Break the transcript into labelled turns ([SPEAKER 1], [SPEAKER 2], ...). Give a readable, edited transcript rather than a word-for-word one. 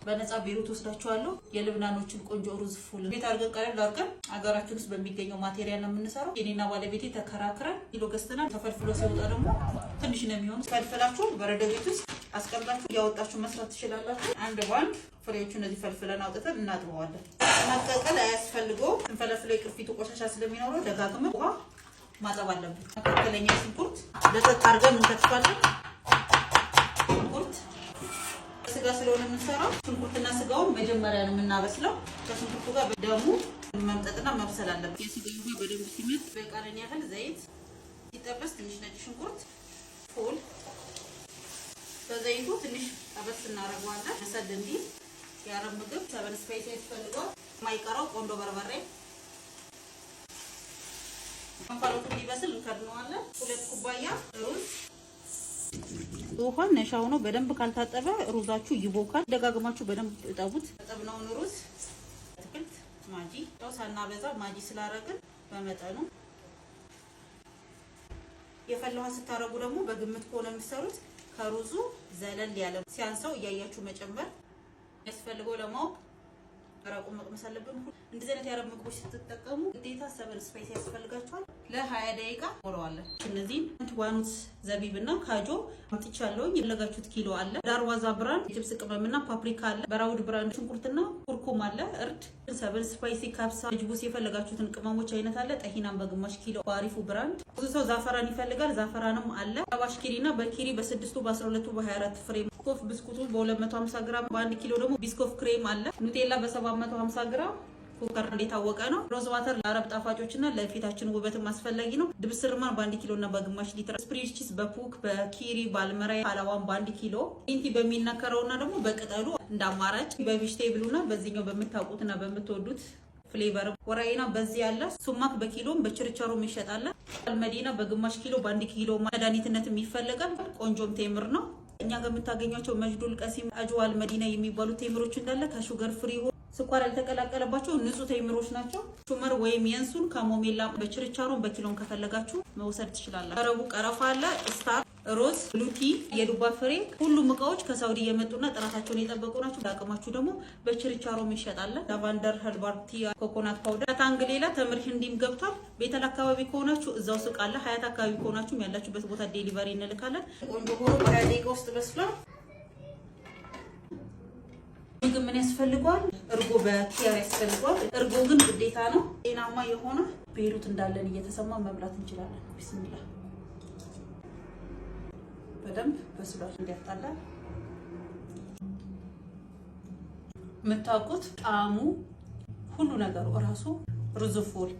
[SPEAKER 1] በነፃ ቤሩት ወስዳችኋለሁ። የልብናኖችን ቆንጆ ሩዝ ፉል ቤት አድርገን ቀለል አድርገን አገራችን ውስጥ በሚገኘው ማቴሪያል ነው የምንሰራው። የኔና ባለቤቴ ተከራክረን ኪሎ ገዝተናል። ተፈልፍሎ ሲወጣ ደግሞ ትንሽ ነው የሚሆነው። ፈልፍላችሁ በረዶ ቤት ውስጥ አስቀምጣችሁ ያወጣችሁ መስራት ትችላላችሁ። አንድ ባንድ ፍሬዎቹን እነዚህ ፈልፍለን አውጥተን እናጥበዋለን። ማቀቀል አያስፈልገው። እንፈለፍለው የቅርፊቱ ቆሻሻ ስለሚኖረው ደጋግመን ውሃ ማጠብ አለብን። መካከለኛ ሽንኩርት ለጠጥ አድርገን እንከትፋለን። ሽንኩርት ስጋ ስለሆነ የምንሰራው ሽንኩርትና ስጋውን መጀመሪያ ነው የምናበስለው። ከሽንኩርቱ ጋር በደሙ መምጠጥና መብሰል አለበት። የስጋው ጋር በደንብ ሲመጥ በቃለን ያህል ዘይት ሲጠበስ ትንሽ ነጭ ሽንኩርት ፉል በዘይቱ ትንሽ ጠበስ እናደርገዋለን። መሰል እንዲህ የአረብ ምግብ ሰበን ስፓይስ ያስፈልገዋል። የማይቀረው ቆንጆ በርበሬ እንፋሎቱ እንዲበስል እንከድነዋለን። 2 ኩባያ ሩዝ ውሃ ነሻው ነው። በደንብ ካልታጠበ ሩዛችሁ ይቦካል። ደጋግማችሁ በደንብ እጠቡት። ተጠብነውን ሩዝ አትክልት ማጂ ያው ሳናበዛ ማጂ ስላረግን በመጠኑ የፈላ ውሃ ስታረጉ ደግሞ በግምት ከሆነ የምትሰሩት ከሩዙ ዘለል ያለ ሲያንሰው እያያችሁ መጨመር ያስፈልገው። ለማወቅ አራቁ መቅመስ አለብን። እንደዚህ አይነት የአረብ ምግቦች ስትጠቀሙ ግዴታ ሰበን ስፓይስ ያስፈልጋችኋል። ለ20 ደቂቃ ወራዋለን። እነዚህ ዋኑት ዘቢብና ካጆ አጥቻለሁ። የፈለጋችሁት ኪሎ አለ። ዳርዋዛ ብራንድ ጅብስ ቅመምና ፓፕሪካ አለ። በራውድ ብራንድ ሽንኩርትና ኩርኩም አለ። እርድ ሰበን ስፓይሲ ካብሳ ጅቡስ የፈለጋችሁትን ቅመሞች አይነት አለ። ጠሂናም በግማሽ ኪሎ ባሪፉ ብራንድ። ብዙ ሰው ዛፈራን ይፈልጋል። ዛፈራንም አለ። ባሽኪሪና በኪሪ በ6ቱ በ12ቱ በ24 ፍሬም ኮፍ ብስኩቱ በ250 ግራም በ1 ኪሎ ደግሞ ቢስኮፍ ክሬም አለ። ኑቴላ በ750 ግራም ኩከር እንደታወቀ ነው። ሮዝ ዋተር ለአረብ ጣፋጮችና ለፊታችን ውበትም አስፈላጊ ነው። ድብስ ርማን በ1 ኪሎ እና በግማሽ ሊትር፣ ስፕሪንግ ቺዝ በፑክ በኪሪ ባልመራይ ሀላዋን በ1 ኪሎ፣ ኢንቲ በሚነከረውና ደግሞ በቅጠሉ እንዳማራጭ በቬጅቴብሉና በዚህኛው በምታውቁትና በምትወዱት ፍሌቨር ወራይና በዚህ ያለ ሱማክ በኪሎም በችርቻሮም ይሸጣል። አልመዲና በግማሽ ኪሎ በ1 ኪሎ መድኃኒትነት የሚፈልጋል። ቆንጆም ቴምር ነው። እኛ ጋር የምታገኟቸው መጅዱል ቀሲም አጅዋል መዲና የሚባሉ ቴምሮች እንዳለ ከሹገር ፍሪ ስኳር ያልተቀላቀለባቸው ንጹህ ቴምሮች ናቸው። ሹመር ወይም የንሱን ካሞሜላ በችርቻሮን በኪሎን ከፈለጋችሁ መውሰድ ትችላላችሁ። አረቡ ቀረፋ አለ። ስታር ሮዝ ብሉቲ የዱባ ፍሬ ሁሉም እቃዎች ከሳውዲ የመጡና ጥራታቸውን የጠበቁ ናቸው። ዳቅማችሁ ደግሞ በችርቻሮም ይሸጣል። ላቫንደር ሄርባርቲ ኮኮናት ፓውደር ከታንግ ሌላ ተምር ህንዲም ገብቷል። ቤተል አካባቢ ከሆናችሁ እዛው ሱቅ አለ። ሀያት አካባቢ ከሆናችሁ ያላችሁበት ቦታ ዴሊቨሪ እንልካለን። ቆንጆ ሆኖ በ20 ደቂቃ ውስጥ በስሏል። ምግብ ምን ያስፈልጋል? እርጎ በኪያር ያስፈልጋል። እርጎ ግን ግዴታ ነው። ጤናማ የሆነ ቤሩት እንዳለን እየተሰማ መብላት እንችላለን። ቢስሚላህ በደንብ በስሏል። እንዲያጣላ የምታውቁት ጣዕሙ ሁሉ ነገሩ እራሱ ሩዝ ፉል